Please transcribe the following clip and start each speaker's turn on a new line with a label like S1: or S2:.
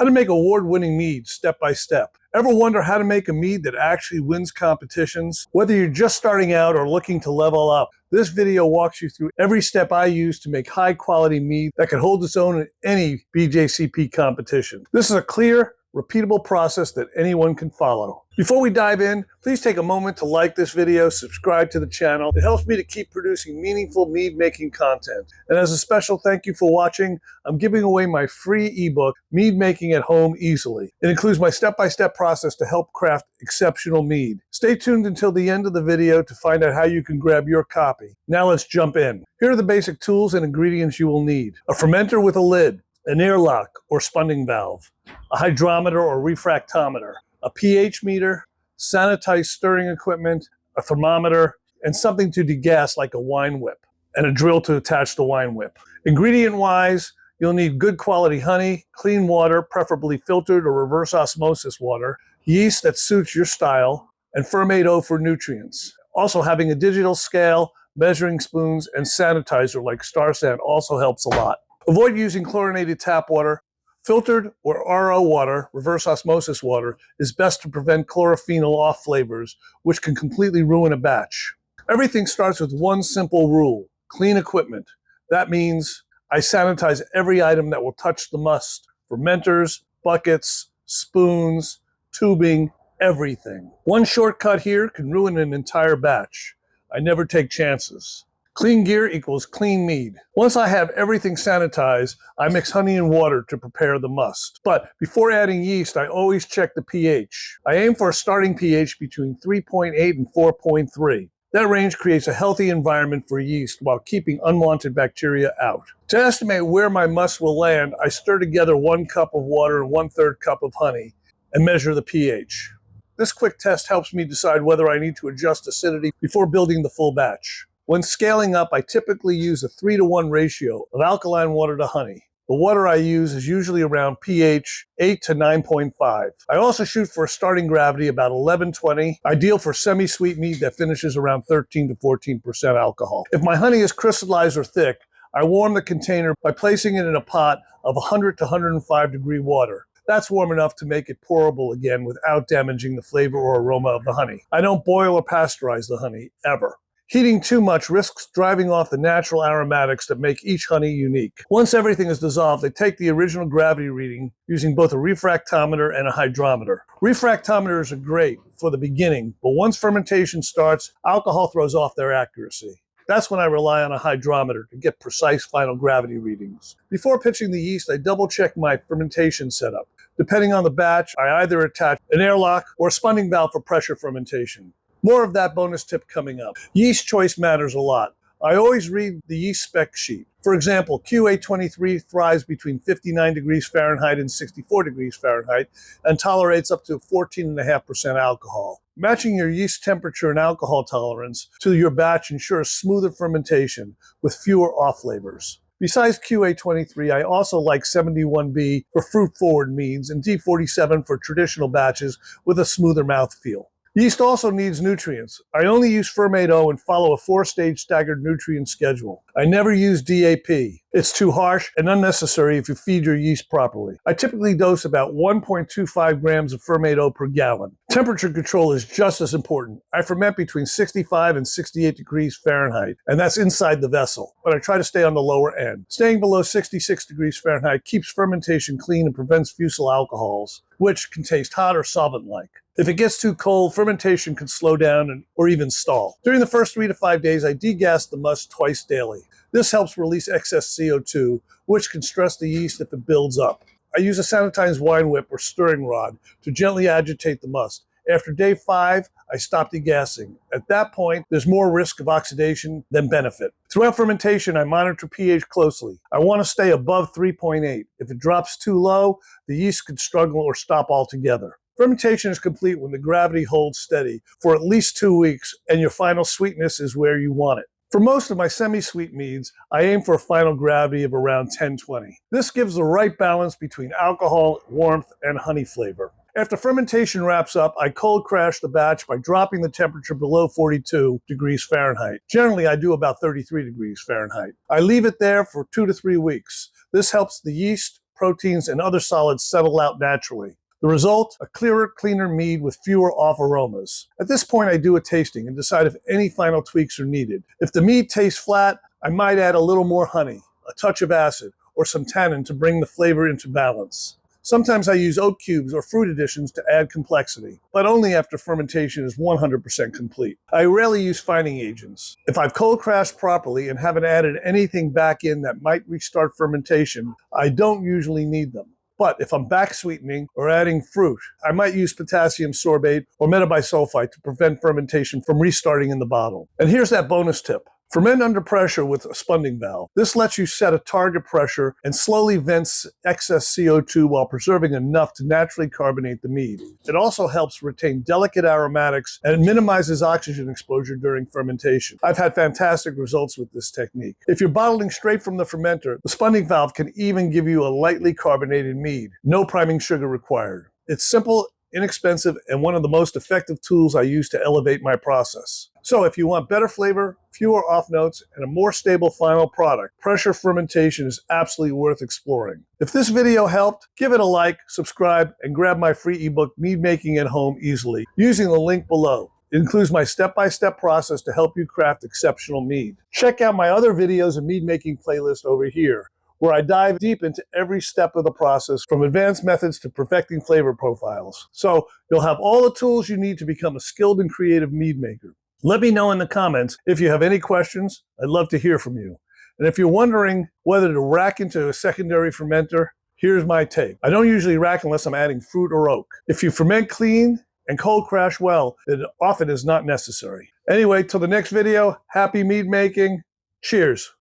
S1: How to make award-winning mead step by step. Ever wonder how to make a mead that actually wins competitions? Whether you're just starting out or looking to level up, this video walks you through every step I use to make high-quality mead that can hold its own in any BJCP competition. This is a clear, repeatable process that anyone can follow. Before we dive in, please take a moment to like this video, subscribe to the channel. It helps me to keep producing meaningful mead-making content. And as a special thank you for watching, I'm giving away my free ebook, Mead-Making at Home Easily. It includes my step-by-step process to help craft exceptional mead. Stay tuned until the end of the video to find out how you can grab your copy. Now let's jump in. Here are the basic tools and ingredients you will need. A fermenter with a lid, an airlock or spunding valve, a hydrometer or refractometer, a pH meter, sanitized stirring equipment, a thermometer, and something to degas like a wine whip, and a drill to attach the wine whip. Ingredient-wise, you'll need good quality honey, clean water, preferably filtered or reverse osmosis water, yeast that suits your style, and Fermaid O for nutrients. Also, having a digital scale, measuring spoons, and sanitizer like Star San also helps a lot. Avoid using chlorinated tap water. Filtered or RO water, reverse osmosis water, is best to prevent chlorophenol off flavors, which can completely ruin a batch. Everything starts with one simple rule: clean equipment. That means I sanitize every item that will touch the must: fermenters, buckets, spoons, tubing, everything. One shortcut here can ruin an entire batch. I never take chances. Clean gear equals clean mead. Once I have everything sanitized, I mix honey and water to prepare the must. But before adding yeast, I always check the pH. I aim for a starting pH between 3.8 and 4.3. That range creates a healthy environment for yeast while keeping unwanted bacteria out. To estimate where my must will land, I stir together 1 cup of water and 1/3 cup of honey and measure the pH. This quick test helps me decide whether I need to adjust acidity before building the full batch. When scaling up, I typically use a 3-to-1 ratio of alkaline water to honey. The water I use is usually around pH 8 to 9.5. I also shoot for a starting gravity about 11-20, ideal for semi-sweet mead that finishes around 13 to 14% alcohol. If my honey is crystallized or thick, I warm the container by placing it in a pot of 100 to 105 degree water. That's warm enough to make it pourable again without damaging the flavor or aroma of the honey. I don't boil or pasteurize the honey, ever. Heating too much risks driving off the natural aromatics that make each honey unique. Once everything is dissolved, I take the original gravity reading using both a refractometer and a hydrometer. Refractometers are great for the beginning, but once fermentation starts, alcohol throws off their accuracy. That's when I rely on a hydrometer to get precise final gravity readings. Before pitching the yeast, I double check my fermentation setup. Depending on the batch, I either attach an airlock or a spunding valve for pressure fermentation. More of that bonus tip coming up. Yeast choice matters a lot. I always read the yeast spec sheet. For example, QA23 thrives between 59 degrees Fahrenheit and 64 degrees Fahrenheit and tolerates up to 14.5% alcohol. Matching your yeast temperature and alcohol tolerance to your batch ensures smoother fermentation with fewer off flavors. Besides QA23, I also like 71B for fruit-forward meads and D47 for traditional batches with a smoother mouthfeel. Yeast also needs nutrients. I only use Fermaid O and follow a 4-stage staggered nutrient schedule. I never use DAP. It's too harsh and unnecessary if you feed your yeast properly. I typically dose about 1.25 grams of Fermaid O per gallon. Temperature control is just as important. I ferment between 65 and 68 degrees Fahrenheit, and that's inside the vessel, but I try to stay on the lower end. Staying below 66 degrees Fahrenheit keeps fermentation clean and prevents fusel alcohols, which can taste hot or solvent-like. If it gets too cold, fermentation can slow down or even stall. During the first 3 to 5 days, I degas the must twice daily. This helps release excess CO2, which can stress the yeast if it builds up. I use a sanitized wine whip or stirring rod to gently agitate the must. After day 5, I stop degassing. At that point, there's more risk of oxidation than benefit. Throughout fermentation, I monitor pH closely. I want to stay above 3.8. If it drops too low, the yeast could struggle or stop altogether. Fermentation is complete when the gravity holds steady for at least 2 weeks and your final sweetness is where you want it. For most of my semi-sweet meads, I aim for a final gravity of around 10-20. This gives the right balance between alcohol, warmth, and honey flavor. After fermentation wraps up, I cold crash the batch by dropping the temperature below 42 degrees Fahrenheit. Generally, I do about 33 degrees Fahrenheit. I leave it there for 2 to 3 weeks. This helps the yeast proteins, and other solids settle out naturally. The result? A clearer, cleaner mead with fewer off aromas. At this point, I do a tasting and decide if any final tweaks are needed. If the mead tastes flat, I might add a little more honey, a touch of acid, or some tannin to bring the flavor into balance. Sometimes I use oat cubes or fruit additions to add complexity, but only after fermentation is 100% complete. I rarely use fining agents. If I've cold crashed properly and haven't added anything back in that might restart fermentation, I don't usually need them. But if I'm back sweetening or adding fruit, I might use potassium sorbate or metabisulfite to prevent fermentation from restarting in the bottle. And here's that bonus tip. Ferment under pressure with a spunding valve. This lets you set a target pressure and slowly vents excess CO2 while preserving enough to naturally carbonate the mead. It also helps retain delicate aromatics and minimizes oxygen exposure during fermentation. I've had fantastic results with this technique. If you're bottling straight from the fermenter, the spunding valve can even give you a lightly carbonated mead. No priming sugar required. It's simple, inexpensive, and one of the most effective tools I use to elevate my process. So if you want better flavor, fewer off notes, and a more stable final product, pressure fermentation is absolutely worth exploring. If this video helped, give it a like, subscribe, and grab my free ebook, Mead-Making at Home Easily, using the link below. It includes my step-by-step process to help you craft exceptional mead. Check out my other videos and mead-making playlist over here, where I dive deep into every step of the process, from advanced methods to perfecting flavor profiles. So you'll have all the tools you need to become a skilled and creative mead maker. Let me know in the comments if you have any questions. I'd love to hear from you. And if you're wondering whether to rack into a secondary fermenter, here's my take. I don't usually rack unless I'm adding fruit or oak. If you ferment clean and cold crash well, it often is not necessary. Anyway, till the next video, happy mead making. Cheers.